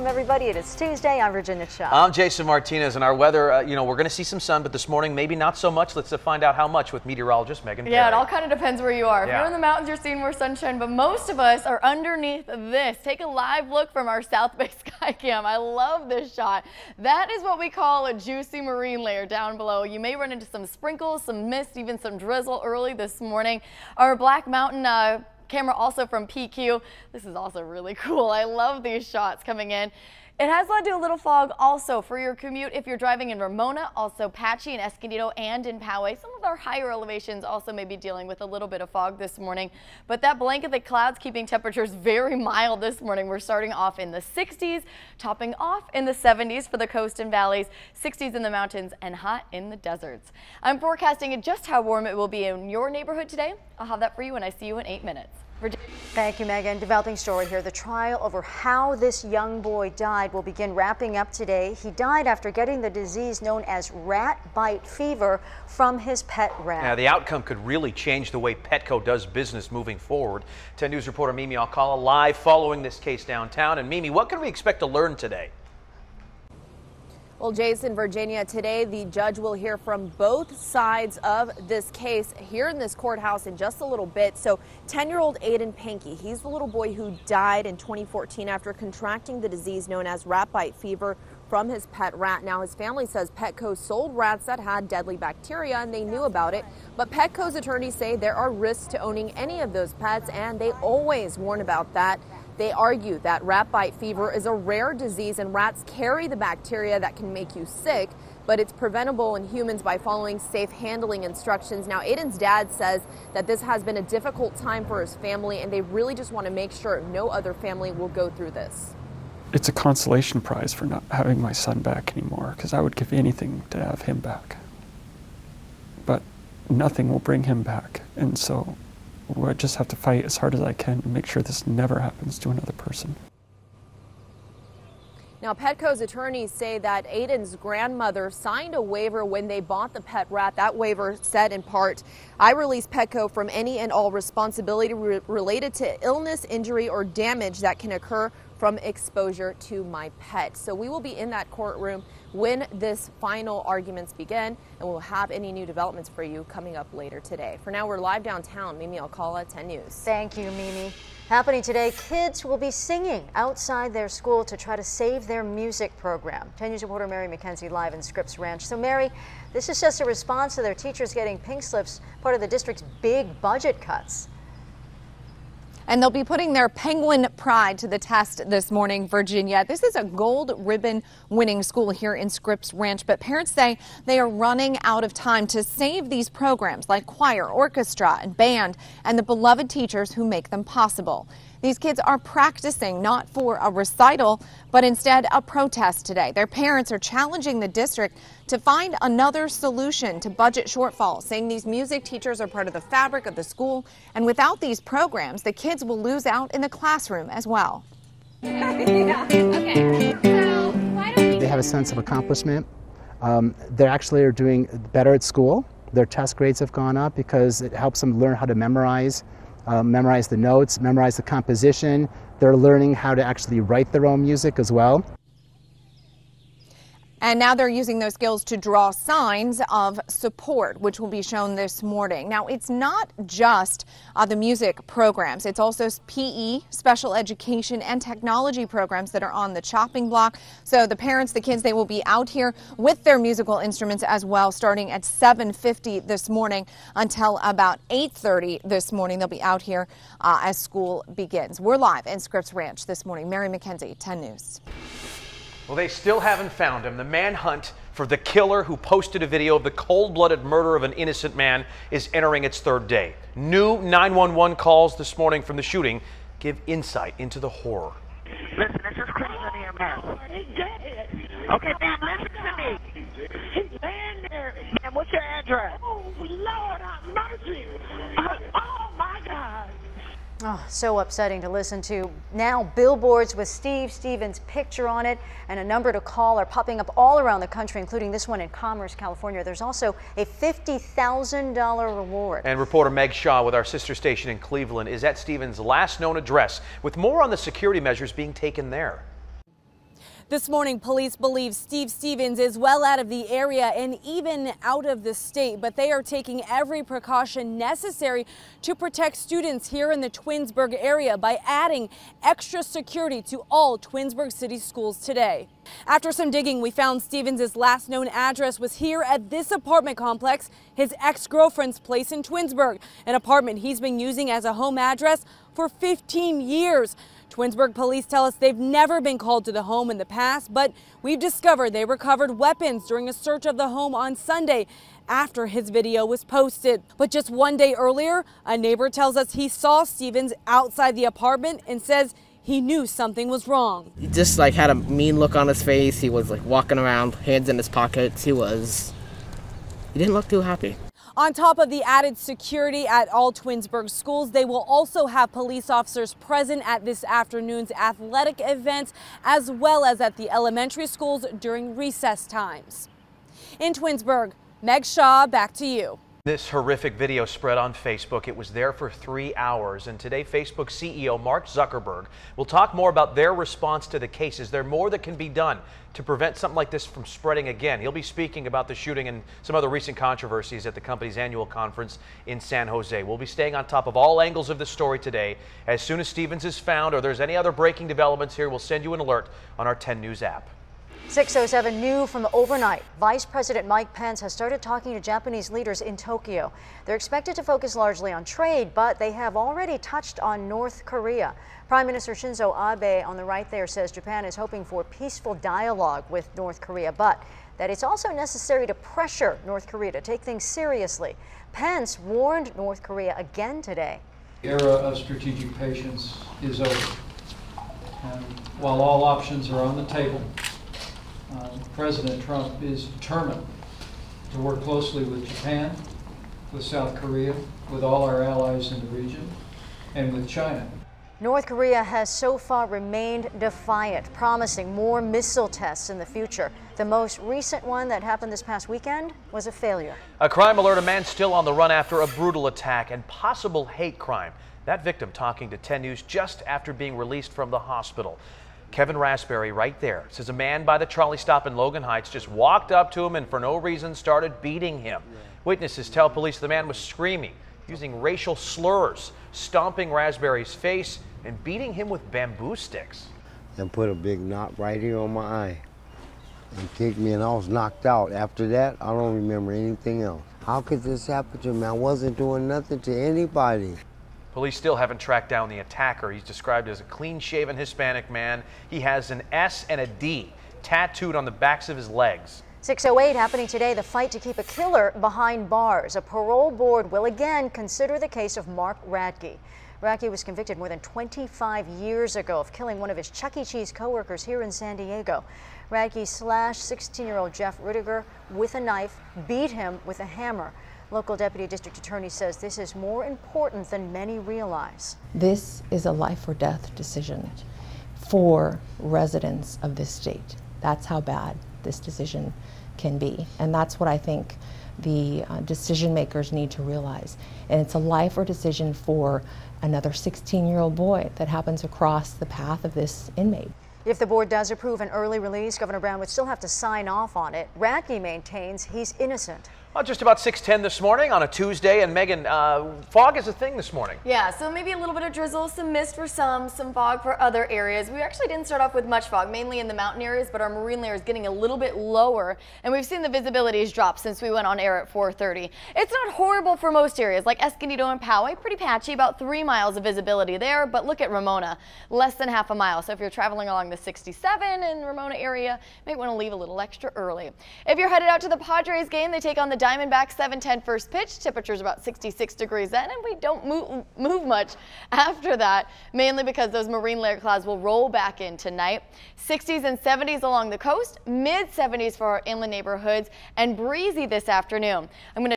Everybody, it is Tuesday. I'm Virginia Shaw. I'm Jason Martinez, and our weather, we're going to see some sun, but this morning maybe not so much. Let's find out how much with meteorologist Megan Perry. Yeah, it all kind of depends where you are. If you're in the mountains, you're seeing more sunshine, but most of us are underneath this. Take a live look from our South Bay sky cam. I love this shot. That is what we call a juicy marine layer down below. You may run into some sprinkles, some mist, even some drizzle early this morning. Our Black Mountain camera also from PQ. This is also really cool. I love these shots coming in. It has led to a little fog also for your commute if you're driving in Ramona, also patchy in Escondido and in Poway. Some of our higher elevations also may be dealing with a little bit of fog this morning, but that blanket of clouds keeping temperatures very mild this morning. We're starting off in the 60s, topping off in the 70s for the coast and valleys, 60s in the mountains, and hot in the deserts. I'm forecasting just how warm it will be in your neighborhood today. I'll have that for you when I see you in 8 minutes. Thank you, Megan. Developing story here. The trial over how this young boy died will begin wrapping up today. He died after getting the disease known as rat bite fever from his pet rat. Now, the outcome could really change the way Petco does business moving forward. 10 News reporter Mimi Alcala live following this case downtown. And Mimi, what can we expect to learn today? Well, Jason, Virginia, today the judge will hear from both sides of this case here in this courthouse in just a little bit. So 10-year-old Aiden Pankey, he's the little boy who died in 2014 after contracting the disease known as rat bite fever from his pet rat. Now, his family says Petco sold rats that had deadly bacteria and they knew about it. But Petco's attorneys say there are risks to owning any of those pets, and they always warn about that. They argue that rat bite fever is a rare disease and rats carry the bacteria that can make you sick, but it's preventable in humans by following safe handling instructions. Now, Aiden's dad says that this has been a difficult time for his family, and they really just want to make sure no other family will go through this. It's a consolation prize for not having my son back anymore, because I would give anything to have him back. But nothing will bring him back, and so I just have to fight as hard as I can to make sure this never happens to another person. Now, Petco's attorneys say that Aiden's grandmother signed a waiver when they bought the pet rat. That waiver said in part, "I release Petco from any and all responsibility related to illness, injury, or damage that can occur from exposure to my pet." So we will be in that courtroom when this final arguments begin, and we'll have any new developments for you coming up later today. For now, we're live downtown. Mimi Alcala, 10 News. Thank you, Mimi. Happening today, kids will be singing outside their school to try to save their music program. 10 News reporter Mary McKenzie live in Scripps Ranch. So, Mary, this is just a response to their teachers getting pink slips, part of the district's big budget cuts. And they'll be putting their penguin pride to the test this morning, Virginia. This is a gold ribbon winning school here in Scripps Ranch, but parents say they are running out of time to save these programs like choir, orchestra, and band, and the beloved teachers who make them possible. These kids are practicing not for a recital, but instead a protest today. Their parents are challenging the district to find another solution to budget shortfalls, saying these music teachers are part of the fabric of the school, and without these programs, the kids will lose out in the classroom as well. They have a sense of accomplishment. They actually are doing better at school. Their test grades have gone up because it helps them learn how to memorize the notes, memorize the composition. They're learning how to actually write their own music as well. And now they're using those skills to draw signs of support, which will be shown this morning. Now, it's not just the music programs. It's also PE, special education, and technology programs that are on the chopping block. So the parents, the kids, they will be out here with their musical instruments as well, starting at 7:50 this morning until about 8:30 this morning. They'll be out here as school begins. We're live in Scripps Ranch this morning. Mary McKenzie, 10 News. Well, they still haven't found him. The manhunt for the killer who posted a video of the cold-blooded murder of an innocent man is entering its third day. New 911 calls this morning from the shooting give insight into the horror. Listen, this is Chris in here, man. He's dead. Okay, man, listen to me. He's laying there. Man, what's your address? Oh, Lord, have mercy. Oh, my God. Oh, so upsetting to listen to. Now billboards with Steve Stevens' picture on it and a number to call are popping up all around the country, including this one in Commerce, California. There's also a $50,000 reward. And reporter Meg Shaw with our sister station in Cleveland is at Stevens' last known address with more on the security measures being taken there. This morning, police believe Steve Stevens is well out of the area and even out of the state, but they are taking every precaution necessary to protect students here in the Twinsburg area by adding extra security to all Twinsburg City schools today. After some digging, we found Stevens' last known address was here at this apartment complex, his ex-girlfriend's place in Twinsburg, an apartment he's been using as a home address for 15 years. Twinsburg police tell us they've never been called to the home in the past, but we've discovered they recovered weapons during a search of the home on Sunday after his video was posted. But just one day earlier, a neighbor tells us he saw Stevens outside the apartment and says he knew something was wrong. He just had a mean look on his face. He was walking around, hands in his pockets. He didn't look too happy. On top of the added security at all Twinsburg schools, they will also have police officers present at this afternoon's athletic events, as well as at the elementary schools during recess times. In Twinsburg, Meg Shaw, back to you. This horrific video spread on Facebook. It was there for 3 hours, and today Facebook CEO Mark Zuckerberg will talk more about their response to the case. Is there more that can be done to prevent something like this from spreading again? He'll be speaking about the shooting and some other recent controversies at the company's annual conference in San Jose. We'll be staying on top of all angles of this story today. As soon as Stevens is found or there's any other breaking developments here, we'll send you an alert on our 10 News app. 6:07 new from overnight. Vice President Mike Pence has started talking to Japanese leaders in Tokyo. They're expected to focus largely on trade, but they have already touched on North Korea. Prime Minister Shinzo Abe on the right there says Japan is hoping for peaceful dialogue with North Korea, but that it's also necessary to pressure North Korea to take things seriously. Pence warned North Korea again today. The era of strategic patience is over. And while all options are on the table, President Trump is determined to work closely with Japan, with South Korea, with all our allies in the region, and with China. North Korea has so far remained defiant, promising more missile tests in the future. The most recent one that happened this past weekend was a failure. A crime alert, a man still on the run after a brutal attack and possible hate crime. That victim talking to 10 News just after being released from the hospital. Kevin Raspberry right there says a man by the trolley stop in Logan Heights just walked up to him and for no reason started beating him. Witnesses tell police the man was screaming, using racial slurs, stomping Raspberry's face and beating him with bamboo sticks. And put a big knot right here on my eye and kicked me, and I was knocked out. After that, I don't remember anything else. How could this happen to me? I wasn't doing nothing to anybody. Police still haven't tracked down the attacker. He's described as a clean-shaven Hispanic man. He has an S and a D tattooed on the backs of his legs. 6:08 happening today, the fight to keep a killer behind bars. A parole board will again consider the case of Mark Radke. Radke was convicted more than 25 years ago of killing one of his Chuck E. Cheese co-workers here in San Diego. Radke slashed 16-year-old Jeff Rudiger with a knife, beat him with a hammer. Local Deputy District Attorney says this is more important than many realize. This is a life or death decision for residents of this state. That's how bad this decision can be. And that's what I think the decision makers need to realize. And it's a life or decision for another 16-year-old boy that happens across the path of this inmate. If the board does approve an early release, Governor Brown would still have to sign off on it. Radke maintains he's innocent. Well, just about 6:10 this morning on a Tuesday, and Megan, fog is a thing this morning. Yeah, so maybe a little bit of drizzle, some mist for some fog for other areas. We actually didn't start off with much fog, mainly in the mountain areas, but our marine layer is getting a little bit lower, and we've seen the visibilities drop since we went on air at 4:30. It's not horrible for most areas, like Escondido and Poway, pretty patchy, about 3 miles of visibility there, but look at Ramona, less than half a mile. So if you're traveling along the 67 in Ramona area, you might want to leave a little extra early. If you're headed out to the Padres game, they take on the Diamondbacks 7:10 first pitch. Temperature's about 66 degrees then, and we don't move much after that, mainly because those marine layer clouds will roll back in tonight. 60s and 70s along the coast, mid 70s for our inland neighborhoods, and breezy this afternoon. I'm going to